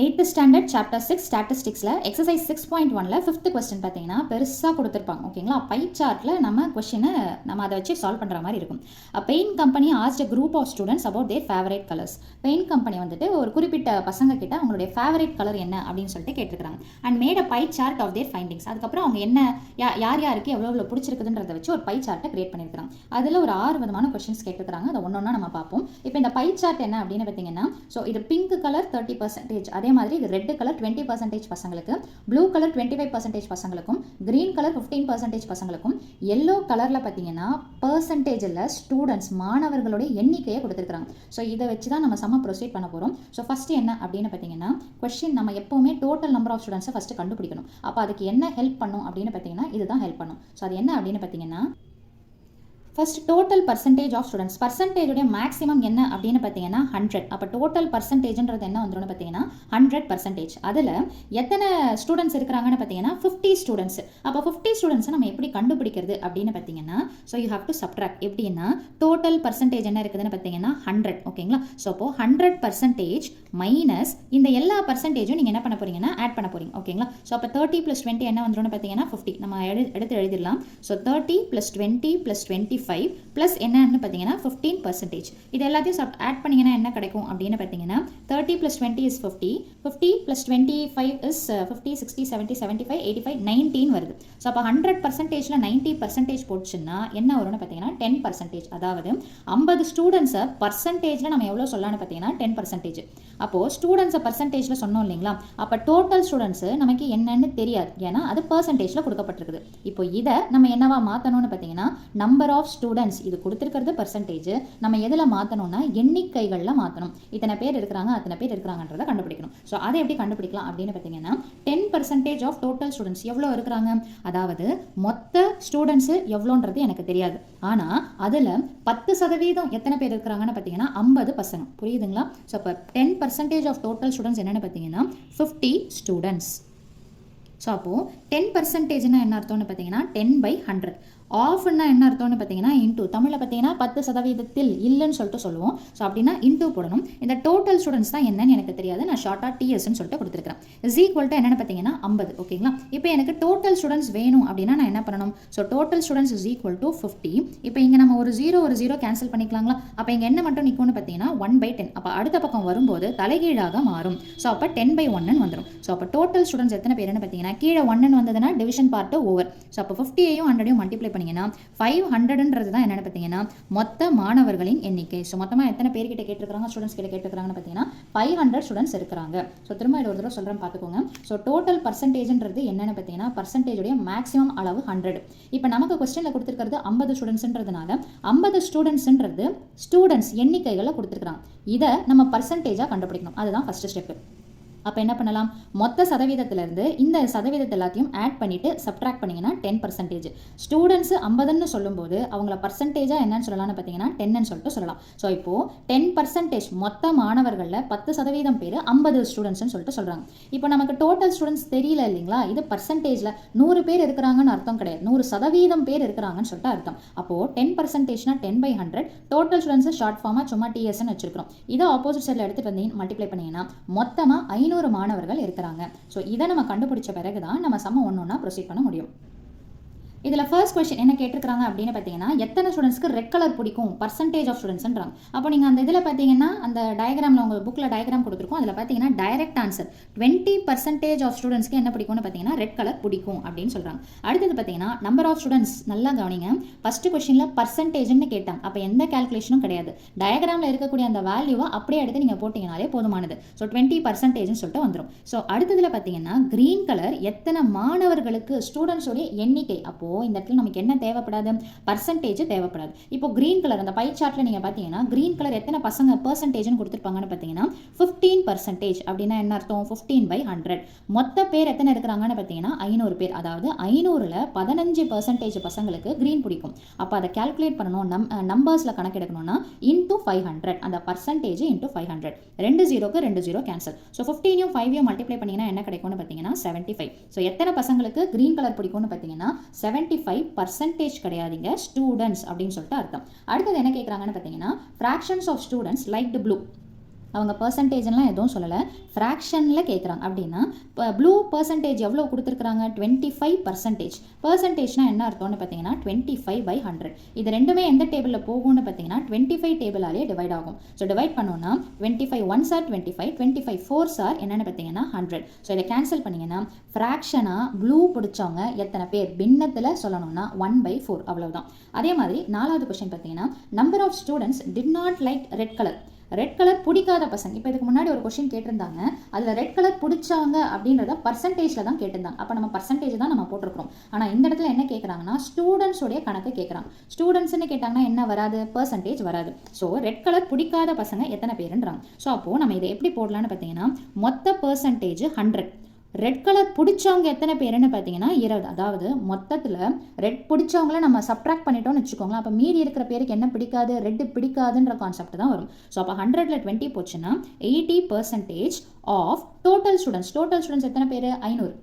8th standard chapter 6 ஸ்டாட்டிஸ்டிக்ஸில் exercise 6.1ல் 5th question பார்த்தீங்கன்னா பெருசாக கொடுத்துருப்பாங்க. ஓகேங்களா, பை சார்ட்டில் நம்ம கொஸ்டினை நம்ம அதை வச்சு சால்வ் பண்ணுற மாதிரி இருக்கும். Paint company asked a group of students about their favorite colors. Paint company வந்துட்டு ஒரு குறிப்பிட்ட பசங்க கிட்ட அவங்களுடைய ஃபேவரட் கலர் என்ன அப்படின்னு சொல்லிட்டு கேட்டிருக்காங்க. And made a pie chart of their findings. அதுக்கப்புறம் அவங்க என்ன யார் யாருக்கு எவ்வளோ பிடிச்சிருக்குதுன்றதை வச்சு ஒரு பை சார்ட்டை கிரியேட் பண்ணியிருக்காங்க. அதில் ஒரு 6 விதமான கொஸ்டின்ஸ் கேட்டிருக்காங்க. அதை ஒன்றொன்னா நம்ம பார்ப்போம். இப்போ இந்த பை சார்ட் என்ன அப்படின்னு பார்த்தீங்கன்னா, ஸோ இது பிங்க் கலர் 30%, அதே மாதிரி இது ரெட் கலர் 20% பசங்களுக்கு, ப்ளூ கலர் 25% பசங்களுக்கும், கிரீன் கலர் 15% பசங்களுக்கும், எல்லோ கலரில் பார்த்தீங்கன்னா பர்சன்டேஜில் ஸ்டூடெண்ட்ஸ் மாணவர்களுடைய எண்ணிக்கையை கொடுத்துருக்காங்க. ஸோ இதை வச்சு தான் நம்ம சம்ம ப்ரொசீட் பண்ண போகிறோம். ஸோ ஃபஸ்ட்டு என்ன அப்படின்னு பார்த்தீங்கன்னா, கொஸ்டின் நம்ம எப்போவுமே டோட்டல் நம்பர் ஆஃப் ஸ்டூடெண்ட்ஸை ஃபஸ்ட்டு கண்டுபிடிக்கணும். அப்போ அதுக்கு என்ன ஹெல்ப் பண்ணும் அப்படின்னு பார்த்தீங்கன்னா, இதுதான் ஹெல்ப் பண்ணும். ஸோ அது என்ன அப்படின்னு பார்த்தீங்கன்னா, first total percentage of students. பர்சன்டேஜுடைய மேக்ஸிமம் என்ன அப்படின்னு பார்த்தீங்கன்னா 100. அப்போ டோட்டல் பர்சன்டேஜ்ன்றது என்ன வந்துடும் பார்த்தீங்கன்னா 100%. அதில் எத்தனை ஸ்டூடெண்ட்ஸ் இருக்கிறாங்கன்னு பார்த்தீங்கன்னா 50 ஸ்டூடெண்ட்ஸ். அப்போ 50 ஸ்டூடெண்ட்ஸை நம்ம எப்படி கண்டுபிடிக்கிறது அப்படின்னு பார்த்தீங்கன்னா, so you have to subtract. எப்படின்னா டோட்டல் பர்சன்டேஜ் என்ன இருக்குதுன்னு பார்த்தீங்கன்னா 100. ஓகேங்களா, ஸோ அப்போ 100% மைனஸ் இந்த எல்லா பர்சன்டேஜும் நீங்கள் என்ன பண்ண போறீங்கன்னா ஆட் பண்ண போறீங்க. ஓகேங்களா, ஸோ அப்போ 30 + 20 என்ன வந்துடும் பார்த்தீங்கன்னா 50. நம்ம எடுத்து எழுதிடலாம். ஸோ 30 + 20 + 25 ப்ளஸ் என்னன்னு பார்த்தீங்கன்னா 15%. இது எல்லாத்தையும் ஆட் பண்ணிங்கன்னா என்ன கிடைக்கும் அப்படின்னு பார்த்தீங்கன்னா 30 + 20 is 50, 50 + 25 is 50, 60, 70, 75, 85, 19 வருது. ஸோ அப்போ 100%ல் 90% போச்சுன்னா என்ன வரும்னு பார்த்தீங்கன்னா 10%. அதாவது 50 ஸ்டூடெண்ட்ஸை பர்சன்டேஜில் நம்ம எவ்வளோ சொல்லலாம்னு பார்த்தீங்கன்னா 10%. அப்போது ஸ்டூடெண்ட்ஸை பர்சன்டேஜில் சொன்னோம் இல்லைங்களா, அப்போ டோட்டல் ஸ்டூடெண்ட்ஸு நமக்கு என்னன்னு தெரியாது, ஏன்னா அது பர்சன்டேஜில் கொடுக்கப்பட்டிருக்குது. இப்போ இதை நம்ம என்னவா மாற்றணும்னு பார்த்தீங்கன்னா நம்பர் ஆஃப் ஸ்டூடெண்ட்ஸ், இது கொடுத்துருக்கிறது பர்சன்டேஜ், நம்ம எதில் மாற்றணும்னா எண்ணிக்கைகளில் மாற்றணும். இத்தனை பேர் இருக்கிறாங்க அத்தனை பேர் இருக்கிறாங்கன்றதை கண்டுபிடிக்கணும். ஸோ அதை எப்படி கண்டுபிடிக்கலாம் அப்படின்னு பார்த்தீங்கன்னா 10% ஆஃப் டோட்டல் ஸ்டூடெண்ட்ஸ் எவ்வளோ இருக்கிறாங்க, அதாவது மொத்த ஸ்டூடெண்ட்ஸு எவ்வளோன்றது எனக்கு தெரியாது, ஆனால் அதில் 10% எத்தனை பேர் இருக்கிறாங்கன்னு பார்த்தீங்கன்னா 50 பசங்க. புரியுதுங்களா? ஸோ அப்போ 10% ஆஃப் டோட்டல் ஸ்டூடெண்ட்ஸ் என்னென்னு பார்த்தீங்கன்னா 50 ஸ்டூடெண்ட்ஸ். ஸோ அப்போது 10%னா என்ன அர்த்தம்னு பார்த்தீங்கன்னா 10/100. ஆஃப்னா என்ன அர்த்தம்னு பார்த்தீங்கன்னா இன்டூ. தமிழில் பார்த்தீங்கன்னா 10% இல்லைன்னு சொல்லிட்டு சொல்லுவோம். ஸோ அப்படின்னா இன்டூ போடணும். இந்த டோட்டல் ஸ்டூடெண்ட்ஸ் தான் என்னன்னு எனக்கு தெரியாது, நான் ஷார்ட்டாக டிஎஸ்ன்னு சொல்லிட்டு கொடுத்துருக்கேன். இஸ் ஈக்குவல் டு என்னென்னு பார்த்தீங்கன்னா 50. ஓகேங்களா, இப்போ எனக்கு டோட்டல் ஸ்டூடெண்ட்ஸ் வேணும் அப்படின்னா நான் என்ன பண்ணணும், so total students is equal to 50. இப்போ இங்கே நம்ம ஒரு ஜீரோ கேன்சல் பண்ணிக்கலாங்களா. அப்போ இங்கே என்ன மட்டும் நிற்கும்னு பார்த்தீங்கன்னா 1/10. அப்போ அடுத்த பக்கம் வரும்போது தலைகீழாக மாறும். ஸோ அப்போ 10/1 வந்துடும். ஸோ அப்போ டோட்டல் ஸ்டூடெண்ட்ஸ் எத்தனை பேருன்னு பார்த்தீங்கன்னா கீழே 1 வந்ததுன்னா டிவிஷன் பார்ட்டு ஓவர். ஸோ அப்போ 50யையும் 100யும் மல்டிப்ளை பண்ணிங்கன்னா 500ன்றது தான் என்னென்னு பார்த்தீங்கன்னா மொத்த மாணவர்களின் எண்ணிக்கை. ஸோ மொத்தமாக எத்தனை பேர்கிட்ட கேட்டிருக்காங்க, ஸ்டூடெண்ட்ஸ் கிட்ட கேட்டிருக்காங்கன்னு பார்த்தீங்கன்னா 500 ஸ்டூடெண்ட்ஸ் இருக்கிறாங்க. ஸோ திரும்ப இது ஒரு தடவை சொல்கிறேன் பார்த்துக்கோங்க. ஸோ டோட்டல் பர்சன்டேஜ்ன்றது என்னென்னு பார்த்தீங்கன்னா பர்சன்டேஜுடைய மேக்ஸிமம் அளவு 100. இப்போ நமக்கு கொஸ்டினில் கொடுத்துருக்கிறது 50 ஸ்டூடெண்ட்ஸ்ன்றதுனால 50 ஸ்டூடெண்ட்ஸ்ன்றது ஸ்டூடெண்ட்ஸ் எண்ணிக்கைகளை கொடுத்துருக்காங்க. இதை நம்ம பர்சன்டேஜாக கண்டுபிடிக்கணும். அதுதான் ஃபர்ஸ்ட் ஸ்டெப்பு. அப்போ என்ன பண்ணலாம், மொத்த சதவீதத்திலேருந்து இந்த சதவீதத்தை எல்லாத்தையும் ஆட் பண்ணிவிட்டு சப்ட்ராக்ட் பண்ணிங்கன்னா 10%. ஸ்டூடெண்ட்ஸு 50ன்னு சொல்லும்போது அவங்கள பர்சன்டேஜாக என்னன்னு சொல்லலாம்னு பார்த்தீங்கன்னா 10ன்னு சொல்லிட்டு சொல்லலாம். ஸோ இப்போது 10% மொத்த மாணவர்களில் 10% பேர் 50 ஸ்டூடெண்ட்ஸ்னு சொல்லிட்டு சொல்கிறாங்க. இப்போ நமக்கு டோட்டல் ஸ்டூடெண்ட்ஸ் தெரியல இல்லைங்களா, இது பர்சன்டேஜில் 100 பேர் இருக்கிறாங்கன்னு அர்த்தம் கிடையாது, 100% பேர் இருக்கிறாங்கன்னு சொல்லிட்டு அர்த்தம். அப்போது 10%னா 10/100. டோட்டல் ஸ்டூடெண்ட்ஸு ஷார்ட் ஃபார்மாக சும்மா டிஎஸ்ன்னு வச்சிருக்கிறோம். இதை ஆப்போசிட் சைடில் எடுத்துகிட்டு வந்து மல்டிப்ளை பண்ணிங்கன்னா மொத்தமாக 500 மாணவர்கள் இருக்கிறாங்க. ஸோ இதை நம்ம கண்டுபிடிச்ச பிறகு தான் நம்ம சம்ம ஒன்றா ப்ரொசீட் பண்ண முடியும். இதில் ஃபர்ஸ்ட் கொஸ்டின் என்ன கேட்டிருக்காங்க அப்படின்னு பார்த்தீங்கன்னா எத்தனை ஸ்டூடெண்ட்ஸ்க்கு ரெட் கலர் பிடிக்கும், பர்சன்டேஜ் ஆஃப் ஸ்டூடெண்ட்ஸ்ன்றாங்க. அப்போ நீங்கள் அந்த இதில் பார்த்தீங்கன்னா அந்த டயக்ராமில் உங்கள் புக்கில் டயக்ராம் கொடுத்துருக்கோம், அதில் பார்த்தீங்கன்னா டைரக்ட் ஆன்சர் 20% ஆஃப் ஸ்டூடெண்ட்ஸ்க்கு என்ன பிடிக்கும்னு பார்த்தீங்கன்னா ரெட் கலர் பிடிக்கும் அப்படின்னு சொல்கிறாங்க. அடுத்தது பார்த்தீங்கன்னா நம்பர் ஆஃப் ஸ்டூடெண்ட்ஸ். நல்லா கவனிங்க, ஃபர்ஸ்ட் கொஸ்டினில் பர்சன்டேஜ்னு கேட்டாங்க. அப்போ எந்த கேல்குலேஷனும் கிடையாது, டயக்ராமில் இருக்கக்கூடிய அந்த வேல்யூவை அப்படியே எடுத்து நீங்கள் போட்டிங்கனாலே போதுமானது. ஸோ 20%ன்னு சொல்லிட்டு வந்துடும். ஸோ அடுத்ததில் பார்த்தீங்கன்னா கிரீன் கலர் எத்தனை மாணவர்களுக்கு ஸ்டூடெண்ட்ஸோடைய எண்ணிக்கை. அப்போது இந்த இடத்துல நமக்கு என்ன தேவைப்படாது, பர்சன்டேஜ் தேவைப்படாது. இப்போ கிரீன் கலர் அந்த பை சார்ட்ல நீங்க பாத்தீங்கன்னா கிரீன் கலர் எத்தனை பசங்க பர்சன்டேஜ்னு கொடுத்துருப்பாங்கன்னு பார்த்தீங்கன்னா 15%. அப்படின்னா என்ன அர்த்தம், 15/100. மொத்த பேர் எத்தனை இருக்கிறாங்கன்னு பார்த்தீங்கன்னா 500 பேர். அதாவது 500ல் 15% பசங்களுக்கு கிரீன் பிடிக்கும். அப்போ அதை கால்குலேட் பண்ணணும், நம்பர்ஸ்ல கணக்கெடுக்கணும்னா இன்டூ 500. அந்த பர்சன்டேஜ் இன்டூ 500. 2 0க்கு 2 0 கேன்சல். ஸோ 15யும் 5யும் மல்டிப்ளை பண்ணீங்கன்னா என்ன கிடைக்கும்னு பார்த்தீங்கன்னா 75. ஸோ எத்தனை பசங்களுக்கு கிரீன் கலர் பிடிக்கும்னு பார்த்தீங்கன்னா 75% கிடையாதுங்க, ஸ்டூடெண்ட்ஸ் அப்படின்னு சொல்லிட்டு அர்த்தம். அடுத்தது என்ன கேட்குறாங்கன்னு பார்த்தீங்கன்னா fractions of students like blue. அவங்க பர்சன்டேஜ்லாம் எதுவும் சொல்லலை, ஃப்ராக்ஷனில் கேட்குறாங்க. அப்படின்னா இப்போ ப்ளூ பர்சன்டேஜ் எவ்வளோ கொடுத்துருக்குறாங்க, 25%. பர்சன்டேஜ்னால் என்ன அர்த்தம்னு பார்த்தீங்கன்னா 25/100. இது ரெண்டுமே எந்த டேபிளில் போகும்னு பார்த்தீங்கன்னா 25 டேபிளாலே டிவைட் ஆகும். ஸோ டிவைட் பண்ணோன்னா 25 1s are 25, 25 4s are என்னென்னு பார்த்தீங்கன்னா 100. ஸோ இதை கேன்சல் பண்ணிங்கன்னா ஃப்ராக்ஷனாக ப்ளூ பிடிச்சவங்க எத்தனை பேர் பின்னத்தில் சொல்லணும்னா 1/4 அவ்வளோதான். அதே மாதிரி 4வது கொஸ்டின் பார்த்தீங்கன்னா number of students did not like red colour. Red colour பிடிக்காத பசங்க, இப்போ இதுக்கு முன்னாடி ஒரு கொஸ்டின் கேட்டிருந்தாங்க, அதில் ரெட் கலர் பிடிச்சாங்க அப்படின்றத பர்சன்டேஜில் தான் கேட்டிருந்தாங்க. அப்போ நம்ம பர்சன்டேஜ் தான் நம்ம போட்டிருக்கிறோம். ஆனால் இந்த இடத்துல என்ன கேட்குறாங்கன்னா ஸ்டூடெண்ட்ஸோடைய கணக்கு கேட்குறாங்க. ஸ்டூடெண்ட்ஸ்னு கேட்டாங்கன்னா என்ன வராது, பர்சன்டேஜ் வராது. ஸோ ரெட் கலர் பிடிக்காத பசங்க எத்தனை பேருன்றாங்க. ஸோ அப்போது நம்ம இதை எப்படி போடலான்னு பார்த்தீங்கன்னா மொத்த பர்சன்டேஜ் 100. ரெட் கலர் பிடிச்சவங்க எத்தனை பேருன்னு பார்த்தீங்கன்னா 20. அதாவது மொத்தத்தில் ரெட் பிடிச்சவங்கள நம்ம சப்ட்ராக்ட் பண்ணிட்டோம்னு வச்சுக்கோங்களேன். அப்போ மீதி இருக்கிற பேருக்கு என்ன பிடிக்காது, ரெட்டு பிடிக்காதுன்ற கான்செப்ட் தான் வரும். ஸோ அப்போ 100ல் 20 போச்சுன்னா 80% of total students. Total students எத்தனை பேர், 500.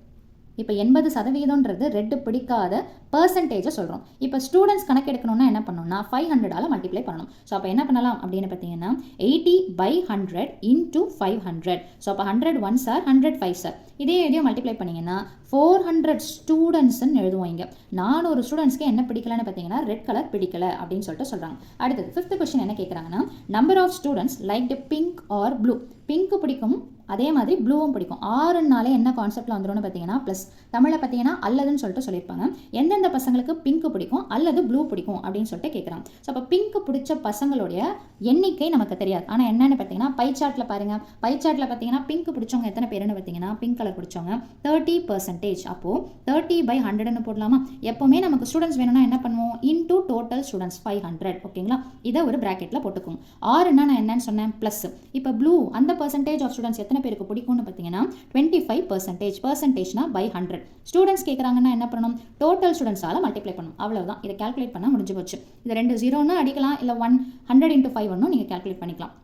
இப்போ 80% ரெட்டு பிடிக்காத பர்சன்டேஜை சொல்கிறோம். இப்போ ஸ்டூடெண்ட்ஸ் கணக்கு எடுக்கணும்னா என்ன பண்ணணும்னா 500ஆல் மல்டிப்ளை பண்ணணும். ஸோ அப்போ என்ன பண்ணலாம் அப்படின்னு பார்த்தீங்கன்னா 80/100 into 500. ஸோ அப்போ 100 1s are 100 5s are. இதையும் மல்டிப்ளை பண்ணிங்கன்னா 400 ஸ்டூடெண்ட்ஸ்ன்னு எழுதுவோம். இங்கே 400 ஸ்டூடெண்ட்ஸ்க்கு என்ன பிடிக்கலன்னு பார்த்தீங்கன்னா ரெட் கலர் பிடிக்கல அப்படின்னு சொல்லிட்டு சொல்கிறாங்க. அடுத்தது 5th கொஸ்டின் என்ன கேட்குறாங்கன்னா number of students like pink or blue. Pink பிடிக்கும், அதே மாதிரி ப்ளூவும் பிடிக்கும். 6னாலே என்ன கான்செப்டில் வந்துடும்னு பார்த்தீங்கன்னா ப்ளஸ், தமிழில் பார்த்தீங்கன்னா அல்லதுன்னு சொல்லிட்டு சொல்லியிருப்பாங்க. எந்தெந்த பசங்களுக்கு பிங்க் பிடிக்கும் அல்லது ப்ளூ பிடிக்கும் அப்படின்னு சொல்லிட்டு கேட்குறாங்க. ஸோ அப்போ பிங்க் பிடிச்ச பசங்களுடைய எண்ணிக்கை நமக்கு தெரியாது. ஆனால் என்னென்னு பார்த்தீங்கன்னா பை சார்ட்டில் பாருங்கள், பை சார்ட்டில் பார்த்தீங்கன்னா பிங்க் பிடிச்சவங்க எத்தனை பேருன்னு பார்த்தீங்கன்னா பிங்க் கலர் பிடிச்சவங்க 30%. அப்போது 30/100ன்னு போடலாமா. எப்போவுமே நமக்கு ஸ்டூடெண்ட்ஸ் வேணும்னா என்ன பண்ணுவோம், இன்டூ டோட்டல் ஸ்டூடெண்ட்ஸ் 500. ஓகேங்களா, இதை ஒரு ப்ராக்கெட்டில் போட்டுக்குவோம். 6ன்னா நான் என்னன்னு சொன்னேன் ப்ளஸ். இப்போ ப்ளூ அந்த பர்சன்டேஜ் ஆஃப் ஸ்டூடெண்ட்ஸ் எத்தனை பேருக்கு பிடிக்கும்னு பார்த்தீங்கன்னா 25%. பர்சன்டேஜ்னா பை 100. ஸ்டூடெண்ட்ஸ் கேட்குறாங்கன்னா என்ன பண்ணணும், டோட்டல் ஸ்டூடெண்ட்ஸால் மல்டிப்ளை பண்ணணும். அவ்வளோதான், இதை கால்குலேட் பண்ணால் முடிஞ்சு போச்சு. இது 2 0ன்னு அடிக்கலாம், இல்லை 100 into 5 ஒன்றும் நீங்கள் கால்குலேட் பண்ணிக்கலாம்.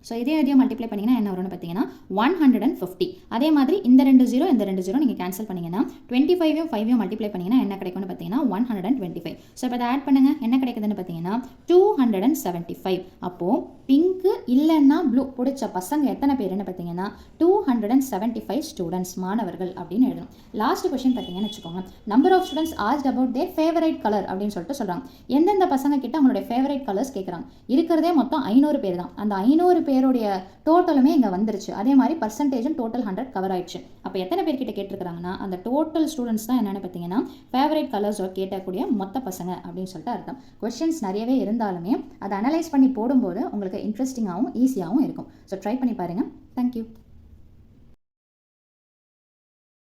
ஸோ இதையும் மல்டிப்ளை பண்ணிங்கன்னா என்ன வரும்னு பார்த்தீங்கன்னா 150. அதே மாதிரி இந்த 2 0 இந்த 2 0 நீங்கள் கேன்சல் பண்ணிங்கன்னா 25யும் 5யும் மல்டிப்ளை பண்ணிங்கன்னா என்ன கிடைக்கும்னு பார்த்தீங்கன்னா 125. ஸோ இப்போ அதை ஆட் பண்ணுங்கள், என்ன கிடைக்குதுன்னு பார்த்தீங்கன்னா 275. அப்போது பிங்க்கு இல்லைன்னா ப்ளூ பிடிச்ச பசங்க எத்தனை பேருன்னு பார்த்தீங்கன்னா 275 ஸ்டூடெண்ட்ஸ், மாணவர்கள் அப்படின்னு எழுதணும். லாஸ்ட் கொஸ்டின் பார்த்தீங்கன்னு வச்சுக்கோங்க, number of students asked about their favourite colour அப்படின்னு சொல்லிட்டு சொல்கிறாங்க. எந்தெந்த பசங்க கிட்ட அவங்களுடைய ஃபேவரட் கலர்ஸ் கேட்குறாங்க. இருக்கிறதே மொத்தம் 500 பேர் தான். அந்த 500 பேருடைய டோட்டலுமே இங்கே வந்துருச்சு. அதே மாதிரி பர்சன்டேஜும் டோட்டல் 100 கவர் ஆயிடுச்சு. அப்போ எத்தனை பேர் கிட்ட கேட்டிருக்கிறாங்கன்னா அந்த டோட்டல் ஸ்டூடெண்ட்ஸ் தான் என்னென்னு பார்த்தீங்கன்னா ஃபேவரட் கலர்ஸ் கேட்கக்கூடிய மொத்த பசங்க அப்படின்னு சொல்லிட்டு அர்த்தம். கொஸ்டின்ஸ் நிறையவே இருந்தாலுமே அதை அனலைஸ் பண்ணி போடும்போது உங்களுக்கு இன்ட்ரெஸ்டிங்காகவும் ஈஸியாகவும் இருக்கும். ஸோ ட்ரை பண்ணி பாருங்கள். தேங்க்யூ.